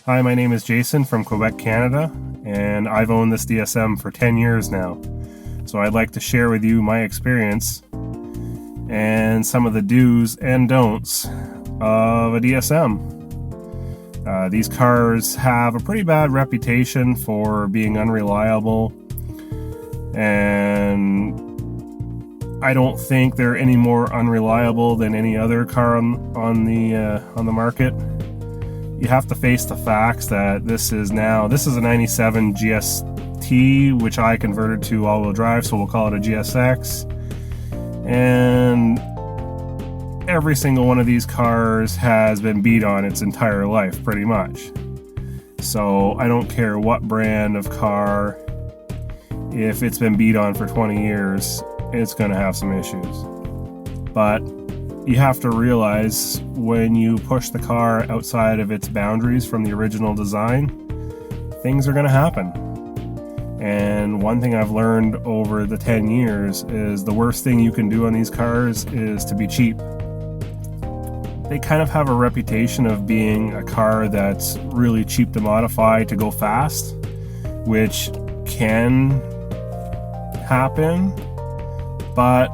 Hi, my name is Jason from Quebec, Canada, and I've owned this DSM for 10 years now. So I'd like to share with you my experience and some of the do's and don'ts of a DSM. These cars have a pretty bad reputation for being unreliable, and I don't think they're any more unreliable than any other car on the market. You have to face the facts that this is a 97 GST, which I converted to all-wheel drive, so we'll call it a GSX. And every single one of these cars has been beat on its entire life, pretty much. So I don't care what brand of car, if it's been beat on for 20 years, it's going to have some issues. But you have to realize when you push the car outside of its boundaries from the original design, things are going to happen. And one thing I've learned over the 10 years is the worst thing you can do on these cars is to be cheap. They kind of have a reputation of being a car that's really cheap to modify to go fast, which can happen, but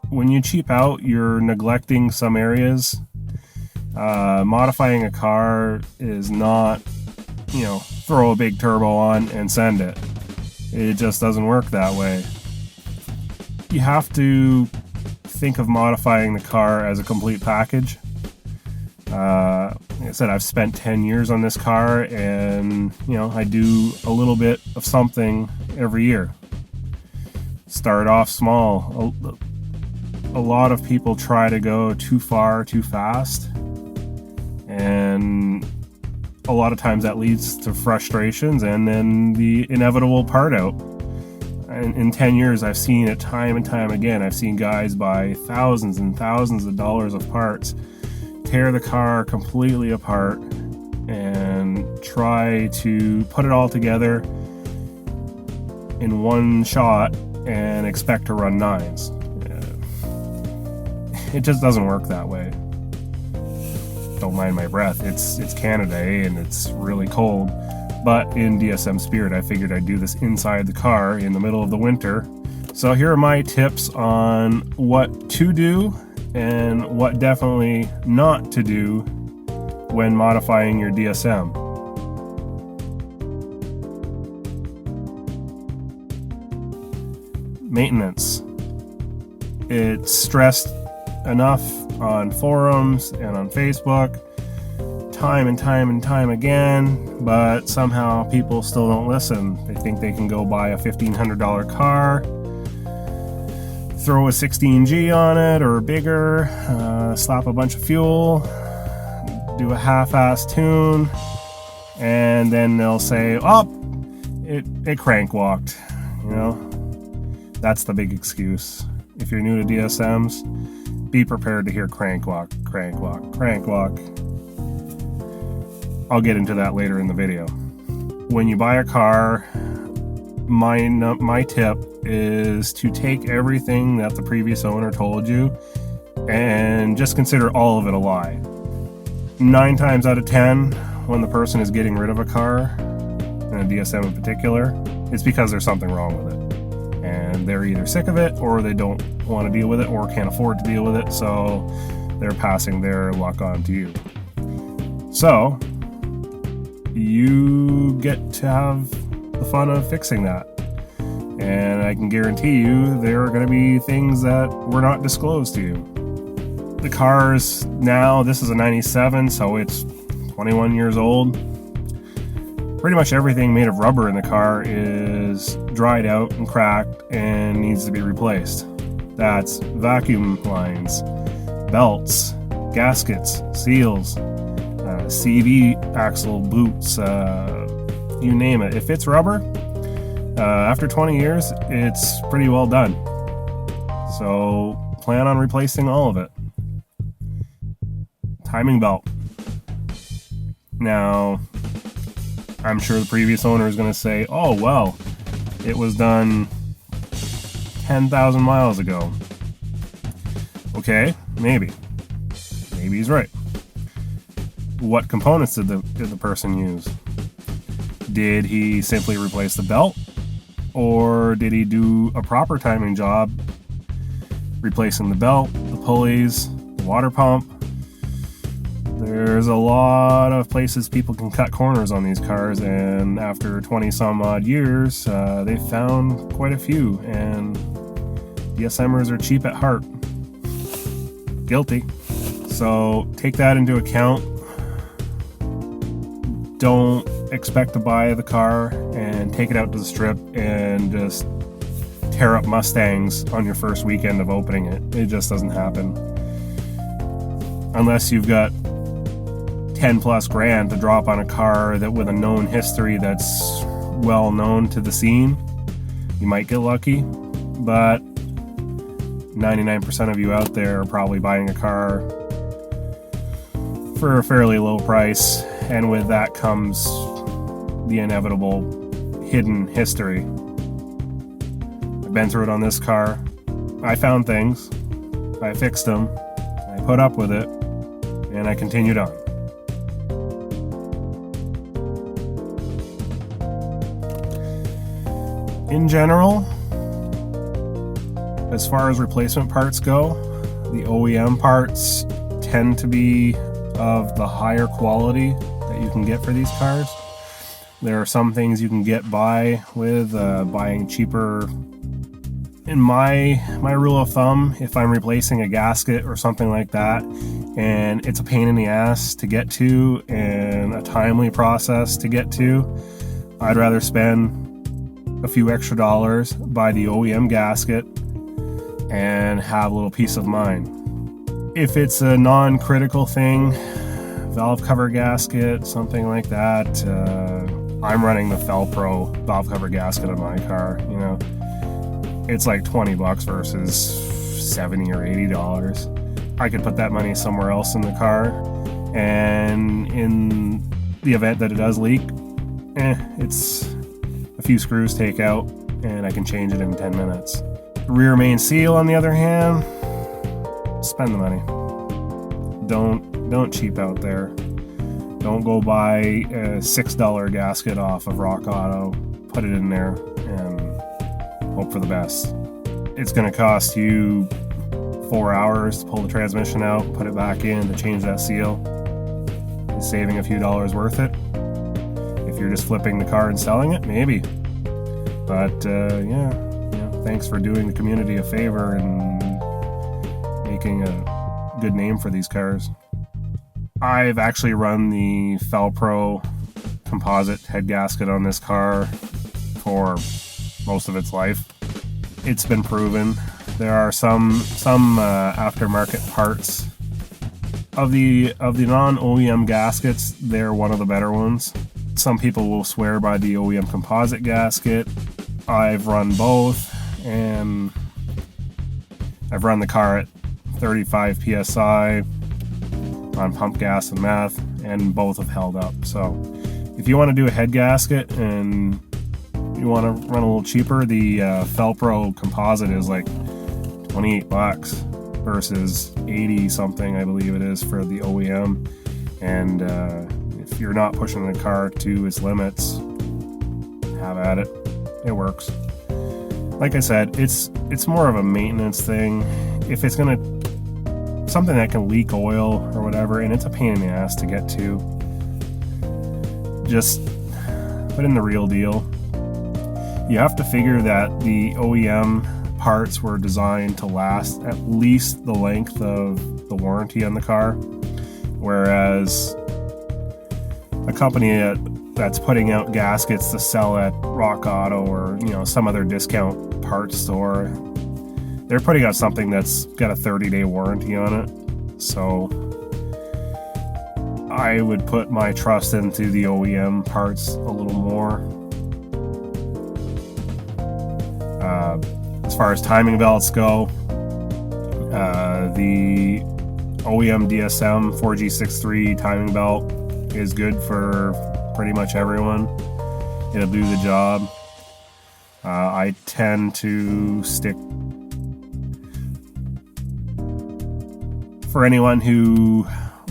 when you cheap out, you're neglecting some areas. Modifying a car is not, throw a big turbo on and send it. It just doesn't work that way. You have to think of modifying the car as a complete package. Like I said, I've spent 10 years on this car, and I do a little bit of something every year. Start off small. A lot of people try to go too far too fast, and a lot of times that leads to frustrations and then the inevitable part out. And in 10 years, I've seen it time and time again. I've seen guys buy thousands and thousands of dollars of parts, tear the car completely apart, and try to put it all together in one shot and expect to run nines. It just doesn't work that way. Don't mind my breath. It's Canada, and it's really cold. But in DSM spirit, I figured I'd do this inside the car in the middle of the winter. So here are my tips on what to do and what definitely not to do when modifying your DSM. Maintenance. It's stressed enough on forums and on Facebook time and time again, but somehow people still don't listen. They think they can go buy a $1,500 car, throw a 16G on it or bigger, slap a bunch of fuel, do a half-ass tune, and then they'll say, it crank walked. That's the big excuse. If you're new to DSMs, be prepared to hear crank walk, crank walk, crank walk. I'll get into that later in the video. When you buy a car, my tip is to take everything that the previous owner told you and just consider all of it a lie. 9 times out of 10, when the person is getting rid of a car, and a DSM in particular, it's because there's something wrong with it. And they're either sick of it, or they don't want to deal with it, or can't afford to deal with it, so they're passing their luck on to you. So you get to have the fun of fixing that. And I can guarantee you there are going to be things that were not disclosed to you. The cars now, this is a 97, so it's 21 years old. Pretty much everything made of rubber in the car is dried out and cracked and needs to be replaced. That's vacuum lines, belts, gaskets, seals, CV axle, boots, you name it. If it's rubber, after 20 years, it's pretty well done. So plan on replacing all of it. Timing belt. Now, I'm sure the previous owner is going to say, oh, well, it was done 10,000 miles ago. Okay, maybe. Maybe he's right. what components did the person use? Did he simply replace the belt? Or did he do a proper timing job replacing the belt, the pulleys, the water pump? There's a lot of places people can cut corners on these cars, and after 20 some odd years, they found quite a few, and DSM'ers are cheap at heart. Guilty. So take that into account. Don't expect to buy the car and take it out to the strip and just tear up Mustangs on your first weekend of opening it. It just doesn't happen. Unless you've got 10 plus grand to drop on a car that with a known history that's well known to the scene, you might get lucky, but 99% of you out there are probably buying a car for a fairly low price, and with that comes the inevitable hidden history. I've been through it on this car. I found things, I fixed them, I put up with it, and I continued on. In general, as far as replacement parts go, the OEM parts tend to be of the higher quality that you can get for these cars. There are some things you can get by with buying cheaper. In my rule of thumb, if I'm replacing a gasket or something like that, and it's a pain in the ass to get to and a timely process to get to, I'd rather spend a few extra dollars, buy the OEM gasket, and have a little peace of mind. If it's a non-critical thing, valve cover gasket, something like that, I'm running the Felpro valve cover gasket on my car. You know, it's like $20 versus $70 or $80. I could put that money somewhere else in the car, and in the event that it does leak, it's a few screws take out and I can change it in 10 minutes. Rear main seal, on the other hand, spend the money. Don't cheap out there. Don't go buy a $6 gasket off of Rock Auto, put it in there, and hope for the best. It's going to cost you 4 hours to pull the transmission out, put it back in, to change that seal. Is saving a few dollars worth it? If you're just flipping the car and selling it, maybe. But thanks for doing the community a favor and making a good name for these cars. I've actually run the Felpro composite head gasket on this car for most of its life. It's been proven. There are some aftermarket parts of the non-OEM gaskets. They're one of the better ones. Some people will swear by the OEM composite gasket. I've run both, and I've run the car at 35 PSI on pump gas and meth, and both have held up. So if you want to do a head gasket and you want to run a little cheaper, the Felpro composite is like $28 versus 80 something, I believe it is, for the OEM. And if you're not pushing the car to its limits, have at it. It works. Like I said, it's more of a maintenance thing. If it's gonna something that can leak oil or whatever, and it's a pain in the ass to get to, just put in the real deal. You have to figure that the OEM parts were designed to last at least the length of the warranty on the car, whereas a company that's putting out gaskets to sell at Rock Auto or some other discount parts store, they're putting out something that's got a 30-day warranty on it. So I would put my trust into the OEM parts a little more. As far as timing belts go, the OEM DSM 4G63 timing belt is good for pretty much everyone. It'll do the job. I tend to stick for anyone who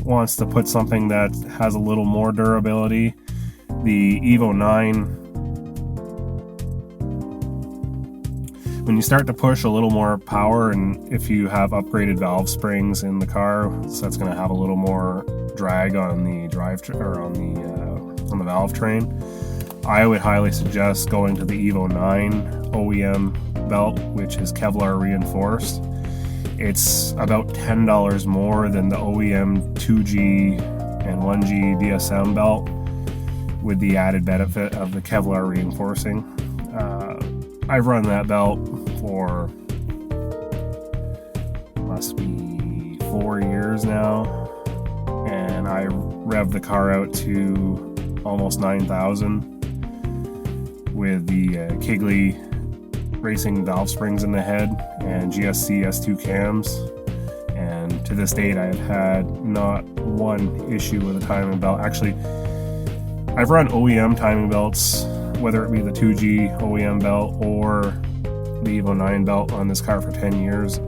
wants to put something that has a little more durability, the Evo 9, when you start to push a little more power, and if you have upgraded valve springs in the car, so that's going to have a little more drag on the on the valve train, I would highly suggest going to the Evo 9 OEM belt, which is Kevlar reinforced. It's about $10 more than the OEM 2G and 1G DSM belt, with the added benefit of the Kevlar reinforcing. I've run that belt for must be 4 years now, and I revved the car out to almost 9,000 with the Kigley racing valve springs in the head and GSC S2 cams, and to this date I've had not one issue with a timing belt. Actually, I've run OEM timing belts, whether it be the 2G OEM belt or the Evo 9 belt on this car for 10 years.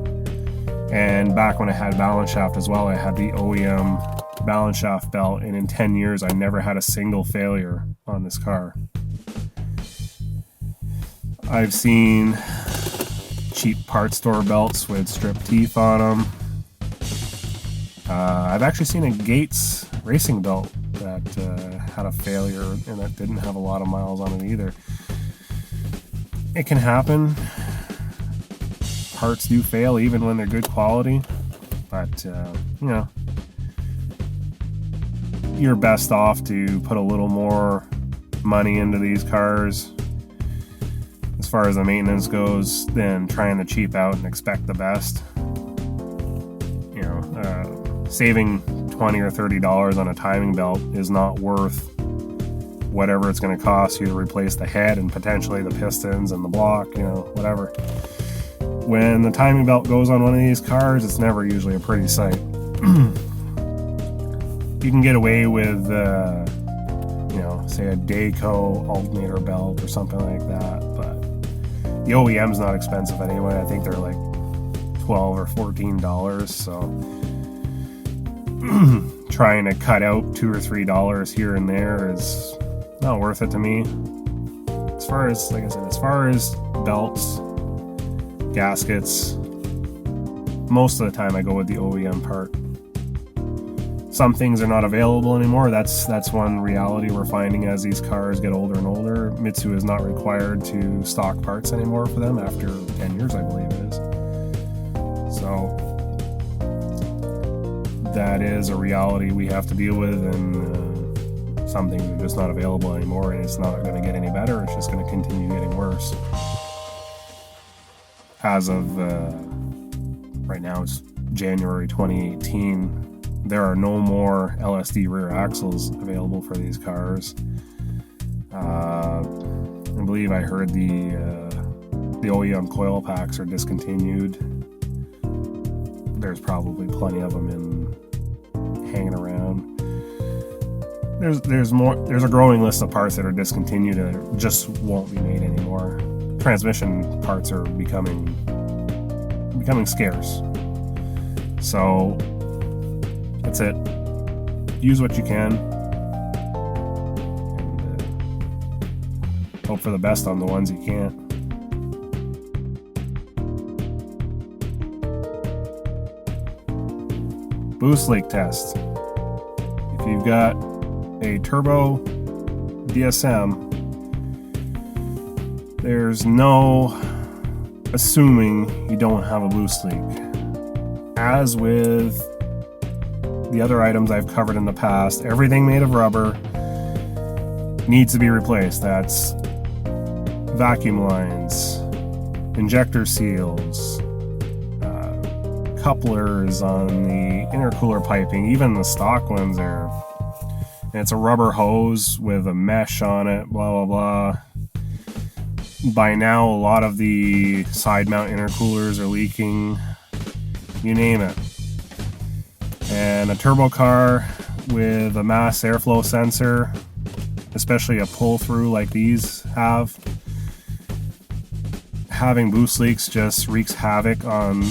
And back when I had balance shaft as well, I had the OEM balance shaft belt, and in 10 years I never had a single failure on this car. I've seen cheap parts store belts with strip teeth on them. I've actually seen a Gates racing belt that had a failure, and that didn't have a lot of miles on it either. It can happen. Parts do fail even when they're good quality, but you're best off to put a little more money into these cars as far as the maintenance goes than trying to cheap out and expect the best. Saving $20 or $30 on a timing belt is not worth whatever it's going to cost you to replace the head and potentially the pistons and the block, whatever. When the timing belt goes on one of these cars, it's never usually a pretty sight. You can get away with, say a Dayco alternator belt or something like that, but the OEM's not expensive anyway. I think they're like $12 or $14, so trying to cut out $2 or $3 here and there is not worth it to me. As far as, like I said, as far as belts, gaskets, most of the time I go with the OEM part. Some things are not available anymore. That's one reality we're finding as these cars get older and older. Mitsu is not required to stock parts anymore for them after 10 years, I believe it is. So that is a reality we have to deal with, and some things are just not available anymore, and it's not going to get any better. It's just going to continue getting worse. As of right now, it's January 2018. There are no more LSD rear axles available for these cars. I believe I heard the OEM coil packs are discontinued. There's probably plenty of them hanging around. There's a growing list of parts that are discontinued that just won't be made anymore. Transmission parts are becoming scarce. So that's it. Use what you can, and hope for the best on the ones you can't. Boost leak test. If you've got a turbo DSM, there's no assuming you don't have a boost leak. As with the other items I've covered in the past, everything made of rubber needs to be replaced. That's vacuum lines, injector seals, couplers on the intercooler piping, even the stock ones there. And it's a rubber hose with a mesh on it, blah, blah, blah. By now, a lot of the side mount intercoolers are leaking, you name it. And a turbo car with a mass airflow sensor, especially a pull-through like these have, having boost leaks just wreaks havoc on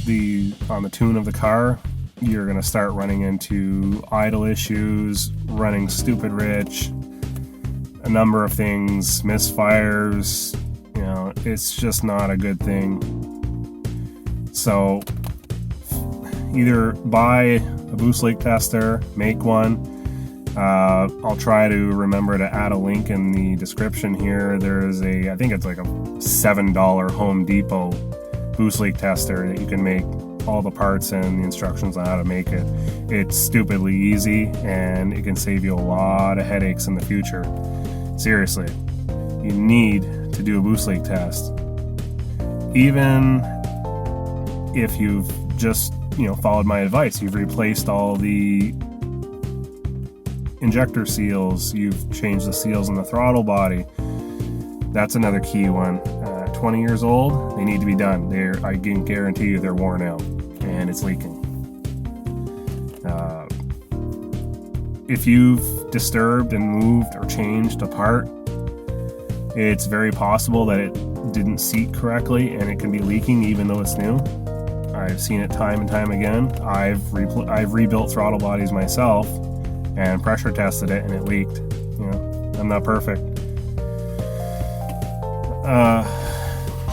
the tune of the car. you're going to start running into idle issues, running stupid rich, a number of things, misfires. It's just not a good thing. So either buy a boost leak tester, make one. I'll try to remember to add a link in the description here. There's I think it's like a $7 Home Depot boost leak tester that you can make all the parts and the instructions on how to make it. It's stupidly easy, and it can save you a lot of headaches in the future. Seriously, you need to do a boost leak test. Even if you've just followed my advice, you've replaced all the injector seals, you've changed the seals in the throttle body. That's another key one. 20 years old, they need to be done. I can guarantee you they're worn out and it's leaking. If you've disturbed and moved or changed a part, it's very possible that it didn't seat correctly and it can be leaking even though it's new. I've seen it time and time again. I've rebuilt throttle bodies myself and pressure tested it, and it leaked. I'm not perfect.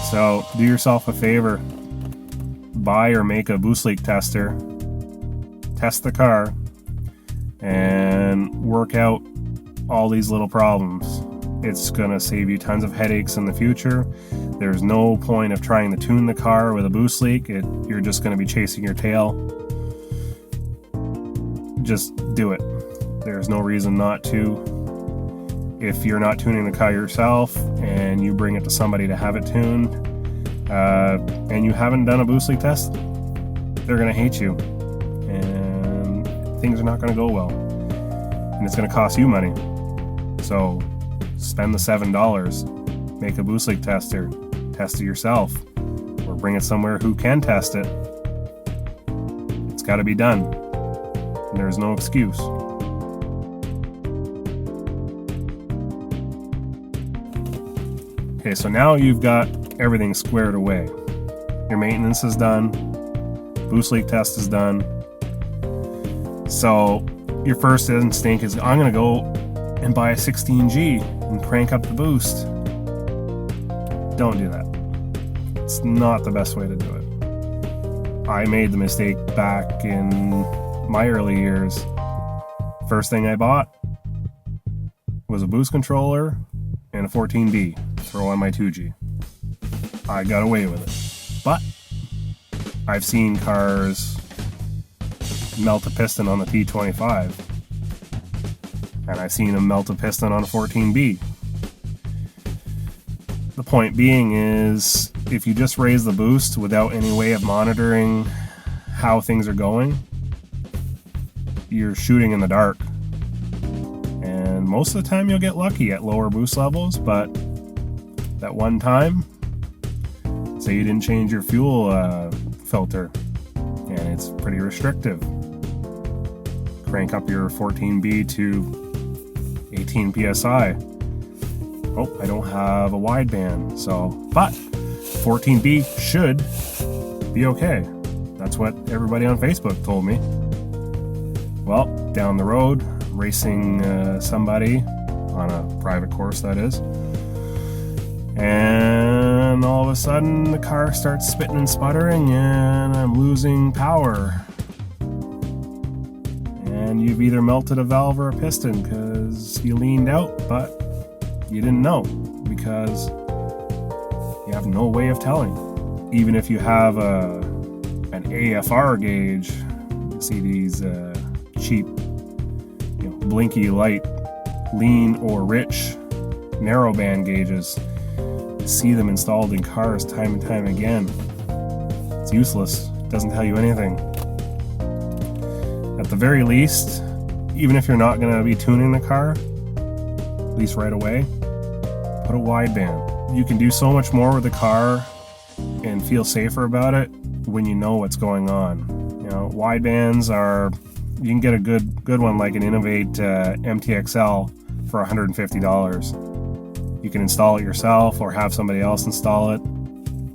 So do yourself a favor. Buy or make a boost leak tester. Test the car and work out all these little problems. It's going to save you tons of headaches in the future. There's no point of trying to tune the car with a boost leak. You're just going to be chasing your tail. Just do it. There's no reason not to. If you're not tuning the car yourself and you bring it to somebody to have it tuned, and you haven't done a boost leak test, they're going to hate you. And things are not going to go well. And it's going to cost you money. So spend the $7. Make a boost leak tester. Test it yourself. Or bring it somewhere who can test it. It's got to be done. There's no excuse. Okay, so now you've got everything squared away. Your maintenance is done. Boost leak test is done. So your first instinct is, I'm going to go and buy a 16G and crank up the boost. Don't do that. It's not the best way to do it. I made the mistake back in my early years. First thing I bought was a boost controller and a 14B. Throw on my 2G. I got away with it. But I've seen cars melt a piston on the T25. And I've seen them melt a piston on a 14B. The point being is, if you just raise the boost without any way of monitoring how things are going, you're shooting in the dark. And most of the time you'll get lucky at lower boost levels, but that one time, say you didn't change your fuel filter, and it's pretty restrictive. Crank up your 14B to 18 psi. Oh, I don't have a wideband, but 14B should be okay. That's what everybody on Facebook told me. Well, down the road, racing somebody on a private course, that is, and all of a sudden the car starts spitting and sputtering and I'm losing power. And you've either melted a valve or a piston because you leaned out, but you didn't know because you have no way of telling. Even if you have an AFR gauge, you see these cheap, blinky light, lean or rich narrowband gauges. See them installed in cars time and time again. It's useless. It doesn't tell you anything. At the very least, even if you're not going to be tuning the car, at least right away, put a wideband. You can do so much more with the car and feel safer about it when you know what's going on. Widebands are, you can get a good one like an Innovate MTXL for $150. You can install it yourself or have somebody else install it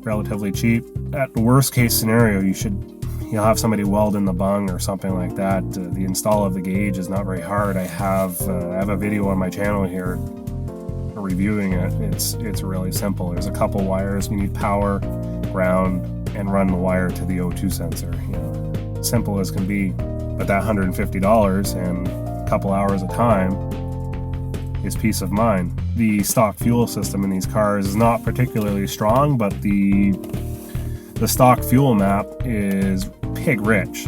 relatively cheap. At the worst case scenario, you should you'll have somebody weld in the bung or something like that. The install of the gauge is not very hard. I have a video on my channel here reviewing it. It's really simple. There's a couple wires. You need power, ground, and run the wire to the O2 sensor. Simple as can be. But that $150 and a couple hours of time is peace of mind. The stock fuel system in these cars is not particularly strong, but the stock fuel map is pig rich.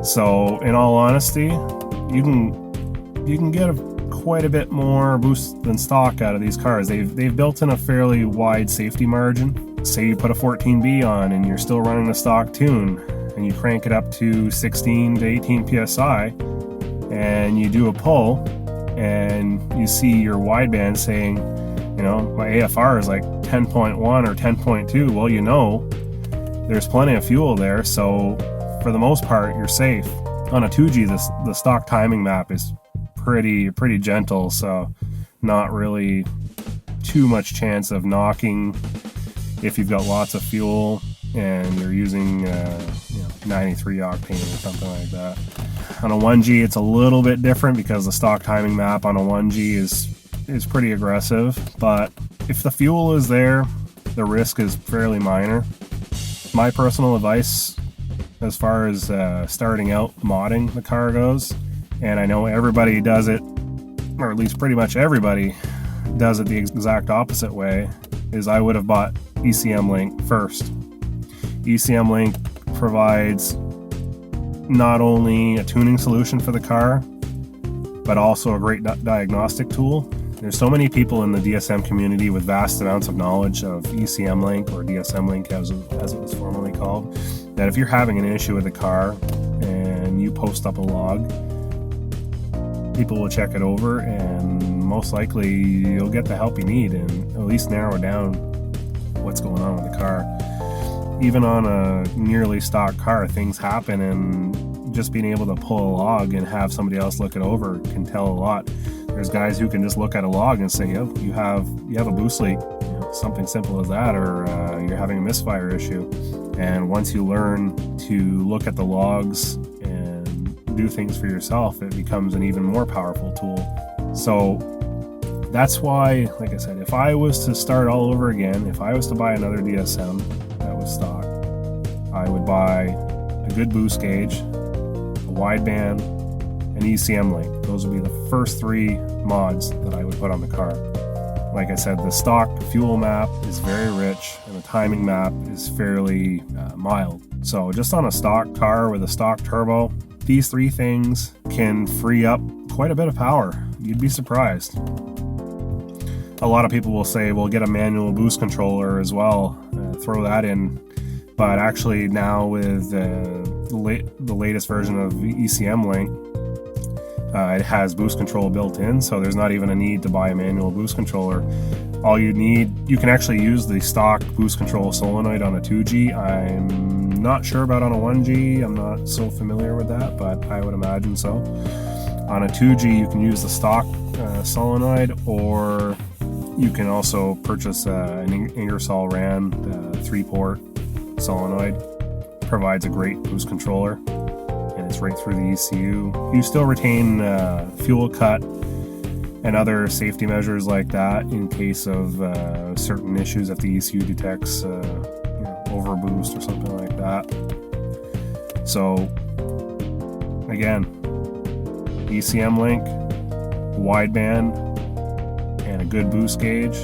So in all honesty, you can get quite a bit more boost than stock out of these cars. They've built in a fairly wide safety margin. Say you put a 14B on and you're still running the stock tune, and you crank it up to 16 to 18 psi, and you do a pull, and you see your wideband saying, my AFR is like 10.1 or 10.2. Well, there's plenty of fuel there, so for the most part, you're safe. On a 2G, the stock timing map is pretty gentle, so not really too much chance of knocking if you've got lots of fuel and you're using 93 octane or something like that. On a 1G, it's a little bit different because the stock timing map on a 1G is pretty aggressive, but if the fuel is there, the risk is fairly minor. My personal advice as far as starting out modding the car goes, and I know everybody does it, or at least pretty much everybody does it the exact opposite way, is I would have bought ECM Link first. ECM Link provides not only a tuning solution for the car, but also a great diagnostic tool. There's so many people in the DSM community with vast amounts of knowledge of ECM Link, or DSM Link as it was formerly called, that if you're having an issue with the car and you post up a log, people will check it over, and most likely you'll get the help you need and at least narrow down what's going on with the car. Even on a nearly stock car, things happen, and just being able to pull a log and have somebody else look it over can tell a lot. There's guys who can just look at a log and say, you have a boost leak, something simple as that, or you're having a misfire issue. And once you learn to look at the logs and do things for yourself, it becomes an even more powerful tool. So that's why, like I said, if I was to start all over again, if I was to buy another DSM that was stock, I would buy a good boost gauge, a wideband, an ECM Link. Those would be the first three mods that I would put on the car. Like I said, the stock fuel map is very rich, and the timing map is fairly mild. So just on a stock car with a stock turbo, these three things can free up quite a bit of power. You'd be surprised. A lot of people will say, well, get a manual boost controller as well, throw that in. But actually now with the latest version of ECM Link, it has boost control built in, so there's not even a need to buy a manual boost controller. All you need, you can actually use the stock boost control solenoid on a 2G. I'm not sure about on a 1G, I'm not so familiar with that, but I would imagine so. On a 2G, you can use the stock solenoid, or you can also purchase an Ingersoll Rand 3-port solenoid. Provides a great boost controller, and it's right through the ECU. You still retain fuel cut and other safety measures like that in case of certain issues if the ECU detects overboost or something like that. So again, ECM Link, wideband, and a good boost gauge.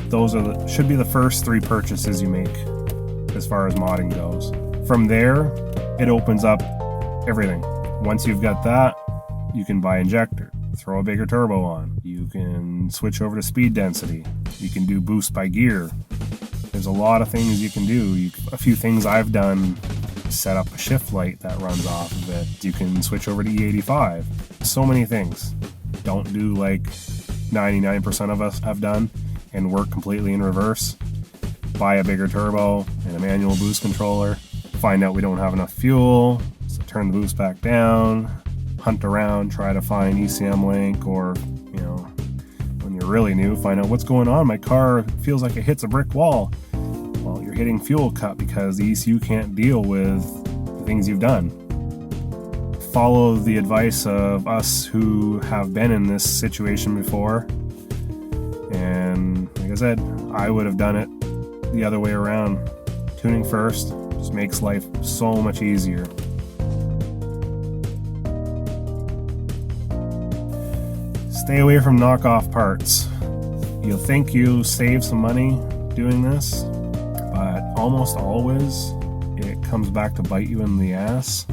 Those are should be the first three purchases you make as far as modding goes. From there, it opens up everything. Once you've got that, you can buy injector, throw a bigger turbo on. You can switch over to speed density. You can do boost by gear. There's a lot of things you can do. A few things I've done, set up a shift light that runs off of it. You can switch over to E85. So many things. Don't do like 99% of us have done and work completely in reverse. Buy a bigger turbo and a manual boost controller. Find out we don't have enough fuel, so turn the boost back down, hunt around, try to find ECM Link, or when you're really new, find out what's going on. My car feels like it hits a brick wall. Well, you're hitting fuel cut because the ECU can't deal with the things you've done. Follow the advice of us who have been in this situation before. And like I said, I would have done it the other way around. Tuning first just makes life so much easier. Stay away from knockoff parts. You'll think you save some money doing this, but almost always it comes back to bite you in the ass.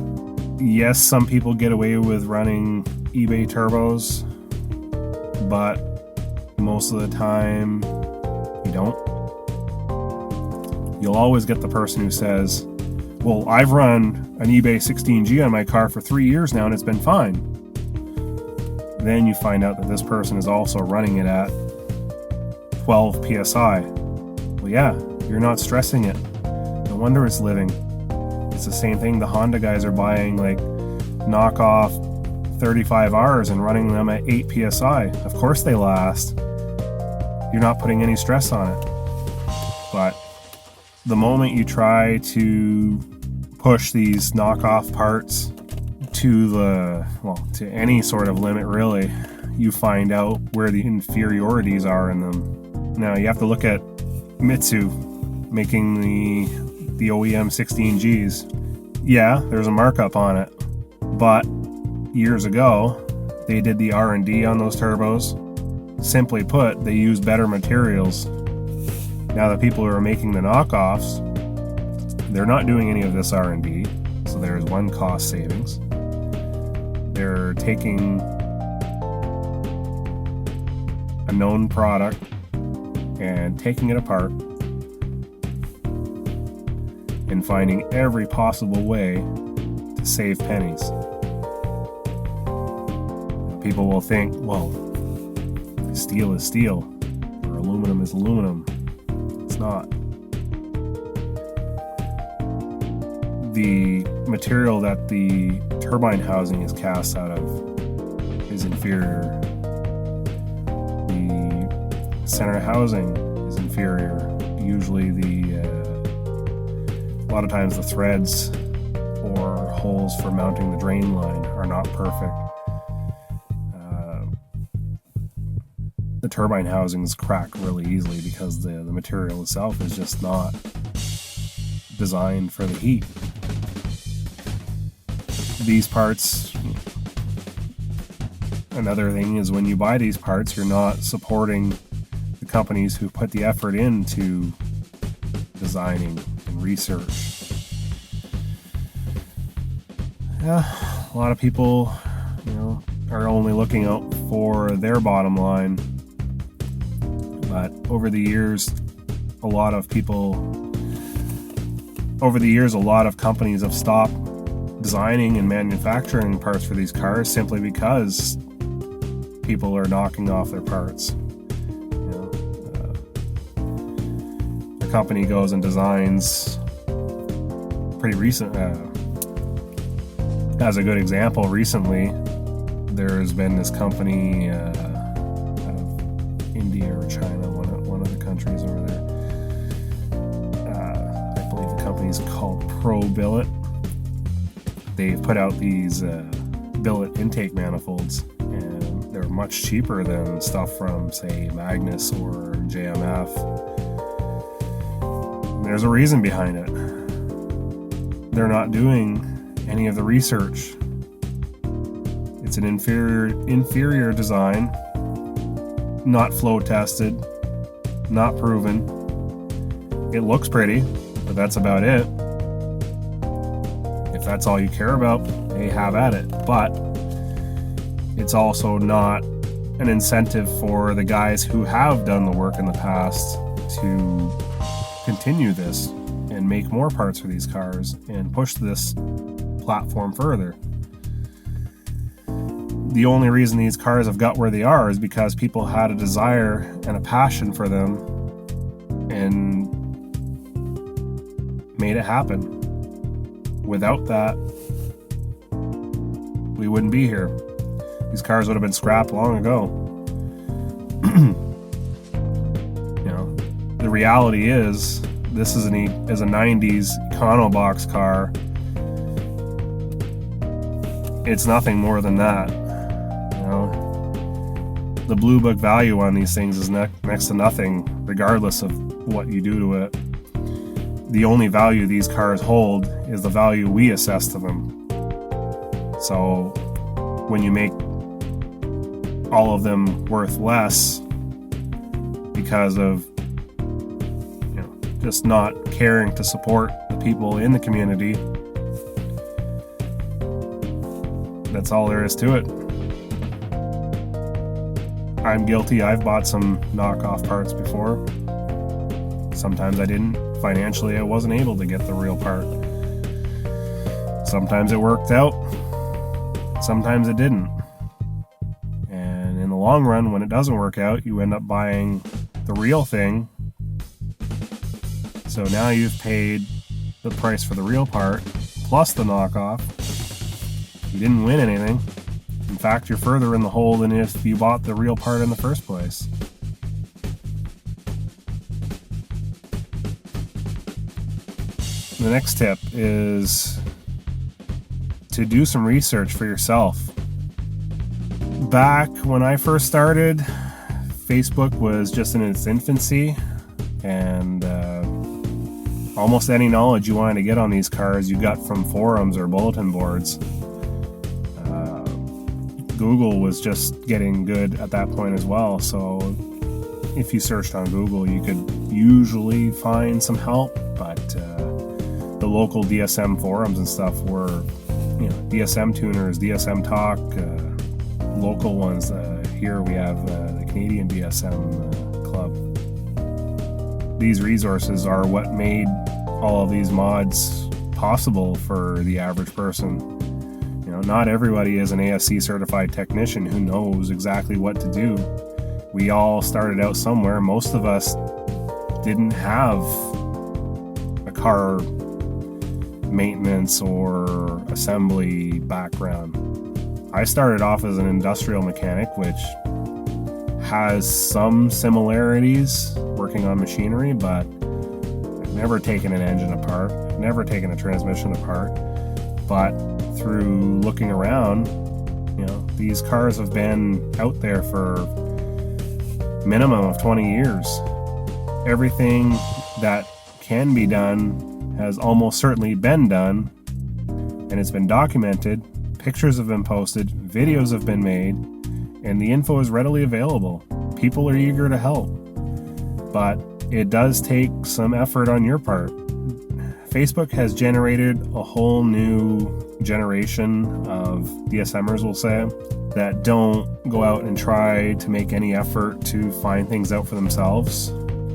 Yes, some people get away with running eBay turbos, but most of the time you don't. You'll always get the person who says, well, I've run an eBay 16G on my car for 3 years now and it's been fine. Then you find out that this person is also running it at 12 psi. Well, yeah, you're not stressing it. No wonder it's living. It's the same thing. The Honda guys are buying like knockoff 35Rs and running them at 8 psi. Of course they last. You're not putting any stress on it. But the moment you try to push these knockoff parts to any sort of limit, really, you find out where the inferiorities are in them. Now you have to look at Mitsu making the OEM 16Gs. Yeah, there's a markup on it, but years ago they did the R&D on those turbos. Simply put, they used better materials. Now the people who are making the knockoffs, they're not doing any of this R&D, so there's one cost savings. They're taking a known product and taking it apart and finding every possible way to save pennies. People will think, well, steel is steel, or aluminum is aluminum. It's not. The material that the turbine housing is cast out of is inferior. The center housing is inferior. Usually a lot of times the threads or holes for mounting the drain line are not perfect. The turbine housings crack really easily because the material itself is just not designed for the heat. These parts, another thing is when you buy these parts, you're not supporting the companies who put the effort into designing and research. Yeah, a lot of people, are only looking out for their bottom line. But over the years, a lot of companies have stopped designing and manufacturing parts for these cars simply because people are knocking off their parts. A company goes and designs pretty recent, as a good example, recently there's been this company out of India or China, one of the countries over there. I believe the company's called Pro Billet. They've put out these billet intake manifolds, and they're much cheaper than stuff from, say, Magnus or JMF. And there's a reason behind it. They're not doing any of the research. It's an inferior design, not flow tested, not proven. It looks pretty, but that's about it. If that's all you care about, hey, have at it. But it's also not an incentive for the guys who have done the work in the past to continue this and make more parts for these cars and push this platform further. The only reason these cars have got where they are is because people had a desire and a passion for them and made it happen. Without that, we wouldn't be here. These cars would have been scrapped long ago. The reality is, this is a 90s Econobox car it's nothing more than that. You know, the blue book value on these things is next to nothing, regardless of what you do to it. The only value these cars hold is the value we assess to them. So when you make all of them worth less because of, you know, just not caring to support the people in the community, that's all there is to it. I'm guilty. I've bought some knockoff parts before. Sometimes I didn't. Financially, I wasn't able to get the real part. Sometimes it worked out. Sometimes it didn't. And in the long run, when it doesn't work out, you end up buying the real thing. So now you've paid the price for the real part, plus the knockoff. You didn't win anything. In fact, you're further in the hole than if you bought the real part in the first place. The next tip is to do some research for yourself. Back when I first started, Facebook was just in its infancy, and almost any knowledge you wanted to get on these cars you got from forums or bulletin boards. Google was just getting good at that point as well, so if you searched on Google, you could usually find some help, but the local DSM forums and stuff were, you know, DSM tuners, DSM talk, local ones. Here we have the Canadian DSM club. These resources are what made all of these mods possible for the average person. You know, not everybody is an ASC certified technician who knows exactly what to do. We all started out somewhere. Most of us didn't have a car maintenance or assembly background. I started off as an industrial mechanic, which has some similarities working on machinery, but I've never taken an engine apart, I've never taken a transmission apart. But through looking around, you know, these cars have been out there for minimum of 20 years. Everything that can be done has almost certainly been done, and it's been documented. Pictures have been posted, videos have been made, and the info is readily available. People are eager to help, but it does take some effort on your part. Facebook has generated a whole new generation of DSM'ers, we'll say, that don't go out and try to make any effort to find things out for themselves.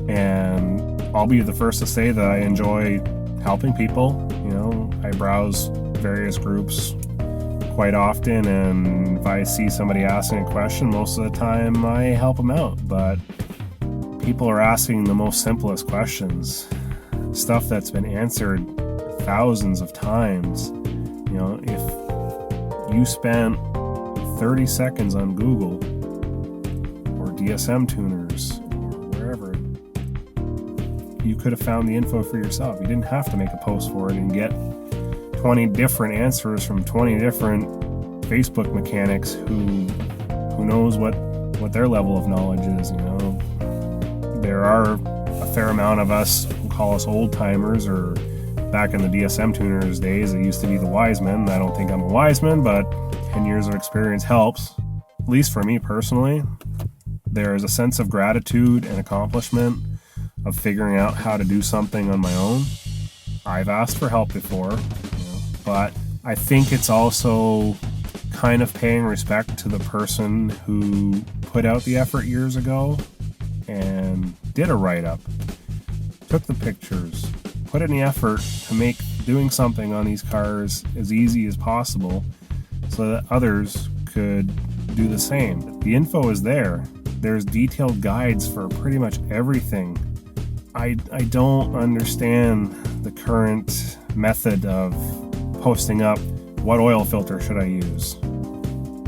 And I'll be the first to say that I enjoy helping people. You know, I browse various groups quite often, and if I see somebody asking a question, most of the time I help them out. But people are asking the most simplest questions, stuff that's been answered thousands of times. You know, if you spent 30 seconds on Google or DSM tuners or wherever, you could have found the info for yourself. You didn't have to make a post for it and get 20 different answers from 20 different Facebook mechanics who knows what their level of knowledge is. You know, there are a fair amount of us who call us old timers, or back in the DSM tuners days, it used to be the wise men. I don't think I'm a wise man, but 10 years of experience helps, at least for me personally. There is a sense of gratitude and accomplishment of figuring out how to do something on my own. I've asked for help before, you know, but I think it's also kind of paying respect to the person who put out the effort years ago and did a write-up, took the pictures, put in the effort to make doing something on these cars as easy as possible so that others could do the same. The info is there. There's detailed guides for pretty much everything. I don't understand the current method of posting up, what oil filter should I use?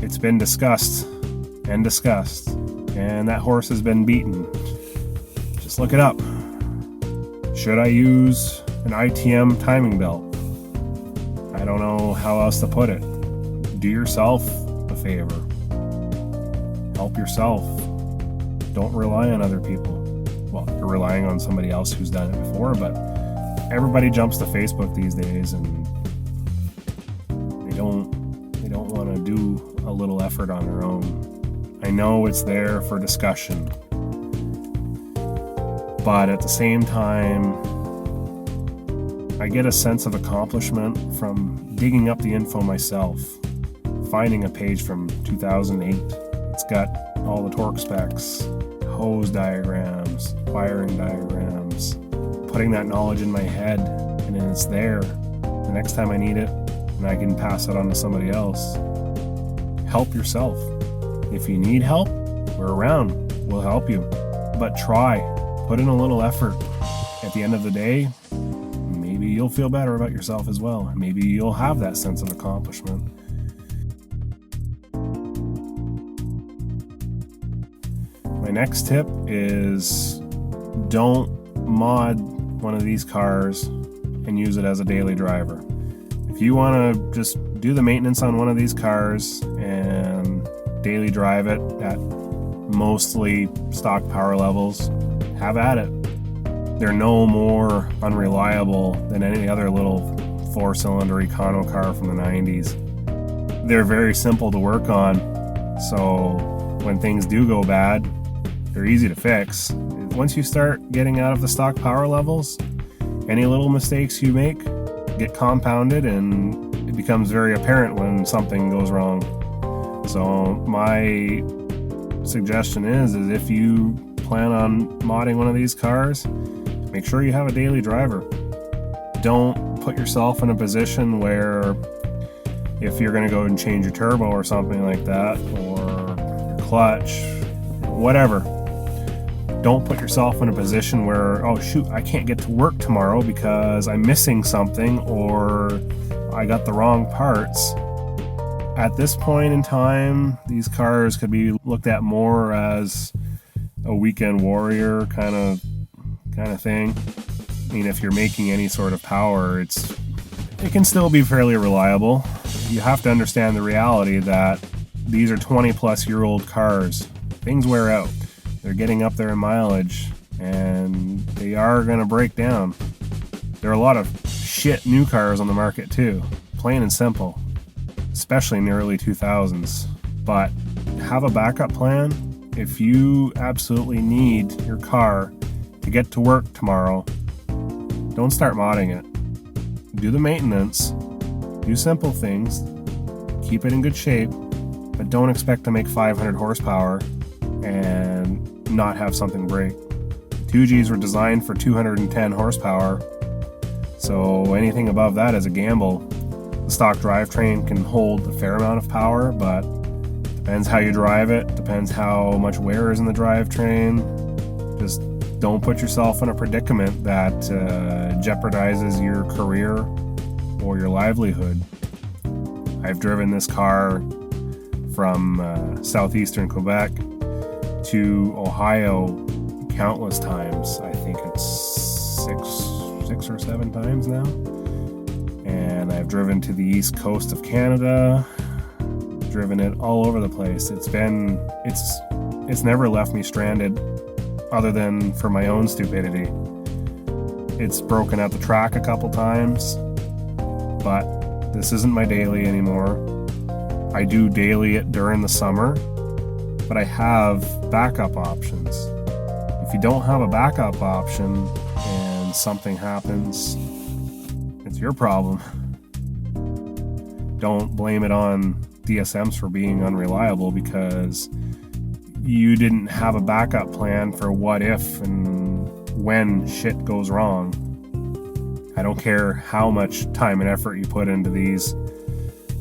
It's been discussed, and that horse has been beaten. Just look it up. Should I use an ITM timing belt? I don't know how else to put it. do yourself a favor. Help yourself. Don't rely on other people. Well, you're relying on somebody else who's done it before, but everybody jumps to Facebook these days, and they don't want to do a little effort on their own. I know it's there for discussion, but at the same time, I get a sense of accomplishment from digging up the info myself, finding a page from 2008. It's got all the torque specs, hose diagrams, wiring diagrams, putting that knowledge in my head, and then it's there the next time I need it, and I can pass it on to somebody else. Help yourself. If you need help, we're around. We'll help you. But try. Put in a little effort. At the end of the day, maybe you'll feel better about yourself as well. Maybe you'll have that sense of accomplishment. My next tip is don't mod one of these cars and use it as a daily driver. If you want to just do the maintenance on one of these cars and daily drive it at mostly stock power levels, have at it. They're no more unreliable than any other little 4-cylinder econo car from the 90s. They're very simple to work on, so when things do go bad, they're easy to fix. Once you start getting out of the stock power levels, any little mistakes you make get compounded, and it becomes very apparent when something goes wrong. So my suggestion is if you plan on modding one of these cars, make sure you have a daily driver. Don't put yourself in a position where if you're going to go and change your turbo or something like that, or your clutch, whatever, don't put yourself in a position where, oh shoot, I can't get to work tomorrow because I'm missing something or I got the wrong parts. At this point in time, these cars could be looked at more as a weekend warrior kind of thing. I mean, if you're making any sort of power, it can still be fairly reliable. You have to understand the reality that these are 20-plus-year-old cars. Things wear out. They're getting up there in mileage, and they are going to break down. There are a lot of shit new cars on the market too, plain and simple, especially in the early 2000s. But have a backup plan. If you absolutely need your car to get to work tomorrow, don't start modding it. Do the maintenance, do simple things, keep it in good shape, but don't expect to make 500 horsepower and not have something break. 2Gs were designed for 210 horsepower, so anything above that is a gamble. The stock drivetrain can hold a fair amount of power, but depends how you drive it, depends how much wear is in the drivetrain. Just don't put yourself in a predicament that jeopardizes your career or your livelihood. I've driven this car from southeastern Quebec to Ohio countless times. I think it's six or seven times now. And I've driven to the east coast of Canada, driven it all over the place. It's never left me stranded other than for my own stupidity. It's broken out the track a couple times, but this isn't my daily anymore. I do daily it during the summer, but I have backup options. If you don't have a backup option and something happens, it's your problem. Don't blame it on DSM'ers for being unreliable because you didn't have a backup plan for what if and when shit goes wrong. I don't care how much time and effort you put into these.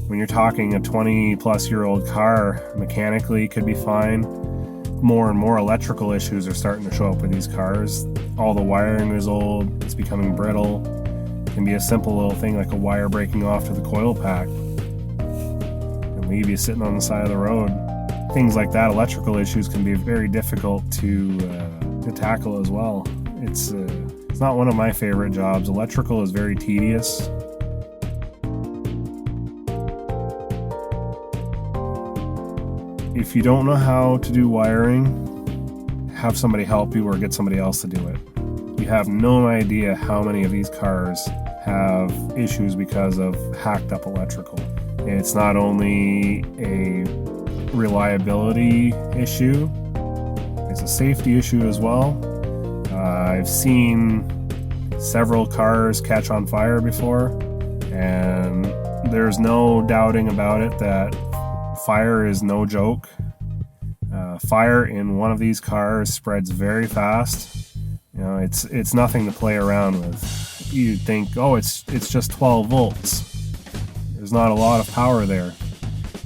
When you're talking a 20-plus-year-old car, mechanically could be fine. More and more electrical issues are starting to show up with these cars. All the wiring is old, it's becoming brittle. It can be a simple little thing like a wire breaking off to the coil pack and leave you sitting on the side of the road. Things like that, electrical issues can be very difficult to tackle as well. It's not one of my favorite jobs. Electrical is very tedious. If you don't know how to do wiring, have somebody help you or get somebody else to do it. You have no idea how many of these cars have issues because of hacked up electrical. It's not only a reliability issue, it's a safety issue as well. I've seen several cars catch on fire before, and there's no doubting about it that fire is no joke. Fire in one of these cars spreads very fast. You know, it's nothing to play around with. You'd think, oh, it's just 12 volts. There's not a lot of power there.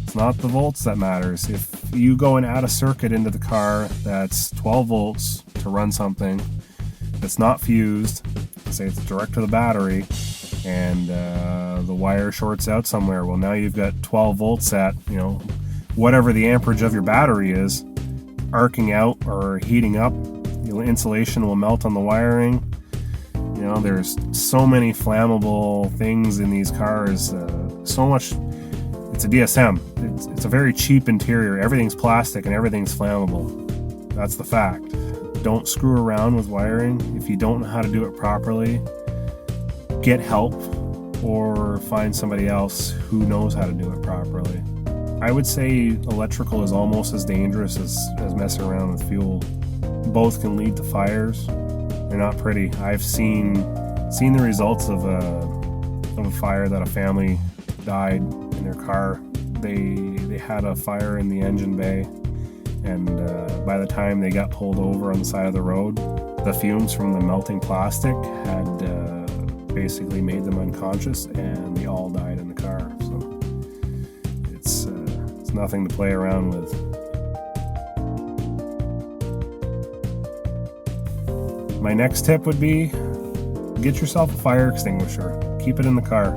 It's not the volts that matters. If you go and add a circuit into the car that's 12 volts to run something that's not fused, say it's direct to the battery, and the wire shorts out somewhere, well, now you've got 12 volts at, you know, whatever the amperage of your battery is, arcing out or heating up. The insulation will melt on the wiring. You know, there's so many flammable things in these cars. So much. It's a DSM. It's a very cheap interior. Everything's plastic and everything's flammable. That's the fact. Don't screw around with wiring. If you don't know how to do it properly, get help or find somebody else who knows how to do it properly. I would say electrical is almost as dangerous as messing around with fuel. Both can lead to fires. They're not pretty. I've seen the results of a fire that a family died in their car. They had a fire in the engine bay, and by the time they got pulled over on the side of the road, the fumes from the melting plastic had basically made them unconscious, and they all died in the car. So it's nothing to play around with. My next tip would be get yourself a fire extinguisher. Keep it in the car.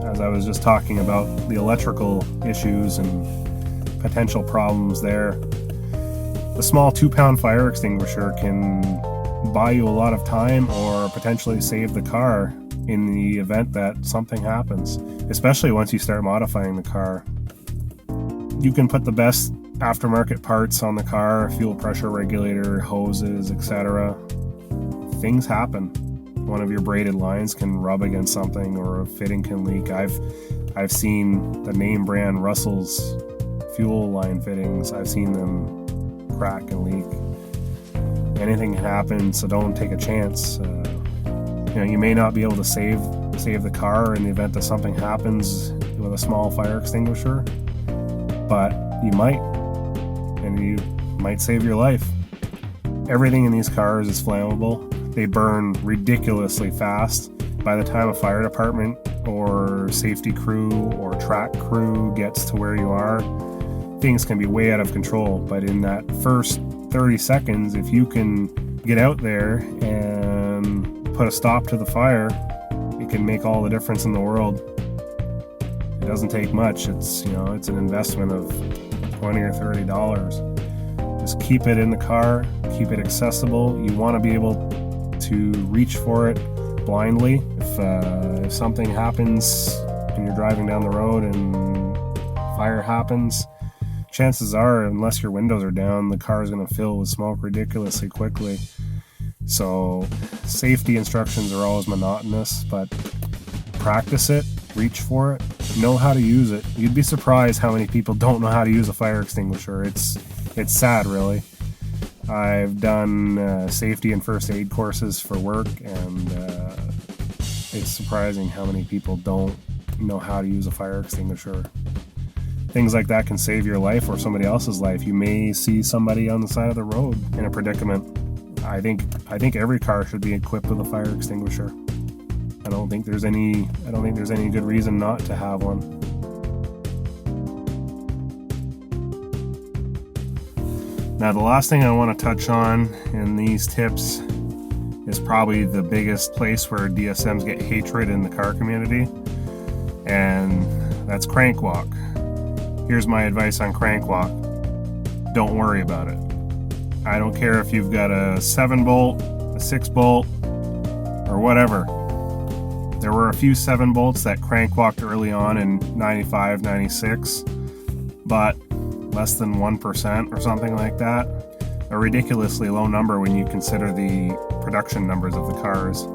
As I was just talking about the electrical issues and potential problems there, the small 2-pound fire extinguisher can buy you a lot of time or potentially save the car in the event that something happens, especially once you start modifying the car. You can put the best aftermarket parts on the car, fuel pressure regulator, hoses, etc. Things happen. One of your braided lines can rub against something, or a fitting can leak. I've seen the name brand Russell's fuel line fittings. I've seen them crack and leak. Anything can happen, so don't take a chance. You may not be able to save the car in the event that something happens with a small fire extinguisher, but you might, and you might save your life. Everything in these cars is flammable. They burn ridiculously fast. By the time a fire department or safety crew or track crew gets to where you are, things can be way out of control. But in that first 30 seconds, if you can get out there and put a stop to the fire, it can make all the difference in the world. It doesn't take much. It's an investment of $20 or $30. Just keep it in the car, keep it accessible. You want to be able to reach for it blindly. If something happens and you're driving down the road and fire happens, chances are, unless your windows are down, the car is going to fill with smoke ridiculously quickly. So safety instructions are always monotonous, but practice it, reach for it, know how to use it. You'd be surprised how many people don't know how to use a fire extinguisher. It's sad, really. I've done safety and first aid courses for work, and it's surprising how many people don't know how to use a fire extinguisher. Things like that can save your life or somebody else's life. You may see somebody on the side of the road in a predicament. I think every car should be equipped with a fire extinguisher. I don't think there's any good reason not to have one. Now, the last thing I want to touch on in these tips is probably the biggest place where DSMs get hatred in the car community, and that's crank walk. Here's my advice on crank walk. Don't worry about it. I don't care if you've got a 7-bolt, a 6-bolt, or whatever. There were a few 7-bolts that crank walked early on in 95, 96, but less than 1% or something like that. A ridiculously low number when you consider the production numbers of the cars.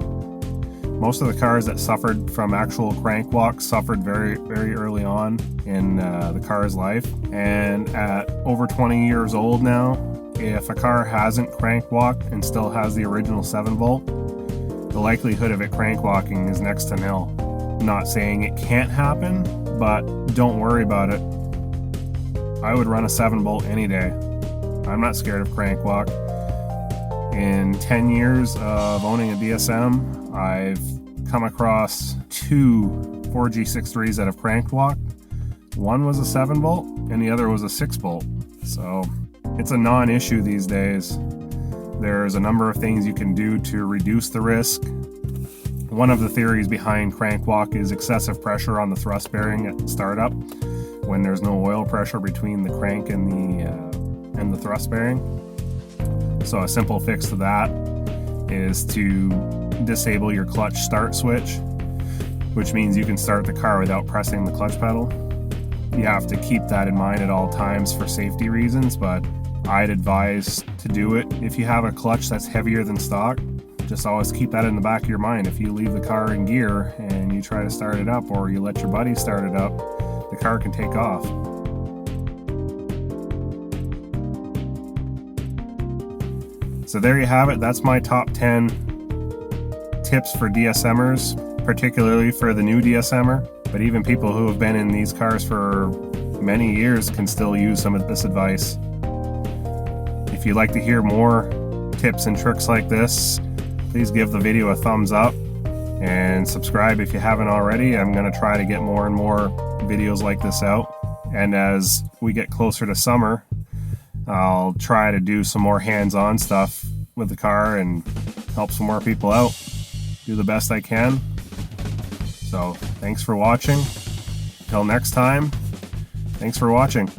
Most of the cars that suffered from actual crank walk suffered very, very early on in the car's life. And at over 20 years old now, if a car hasn't crank walked and still has the original 7-volt, the likelihood of it crank walking is next to nil. I'm not saying it can't happen, but don't worry about it. I would run a 7-volt any day. I'm not scared of crank walk. In 10 years of owning a DSM, I've come across 2 4G63s that have crank walked. One was a 7-volt and the other was a 6-volt. So it's a non-issue these days. There's a number of things you can do to reduce the risk. One of the theories behind crank walk is excessive pressure on the thrust bearing at startup when there's no oil pressure between the crank and the thrust bearing. So a simple fix to that is to disable your clutch start switch, which means you can start the car without pressing the clutch pedal. You have to keep that in mind at all times for safety reasons, but I'd advise to do it. If you have a clutch that's heavier than stock, just always keep that in the back of your mind. If you leave the car in gear and you try to start it up, or you let your buddy start it up, the car can take off. So there you have it. That's my top 10 tips for DSM'ers, particularly for the new DSM'er. But even people who have been in these cars for many years can still use some of this advice. If you'd like to hear more tips and tricks like this, please give the video a thumbs up and subscribe if you haven't already. I'm going to try to get more and more videos like this out. And as we get closer to summer, I'll try to do some more hands-on stuff with the car and help some more people out. Do the best I can. So thanks for watching. Until next time, thanks for watching.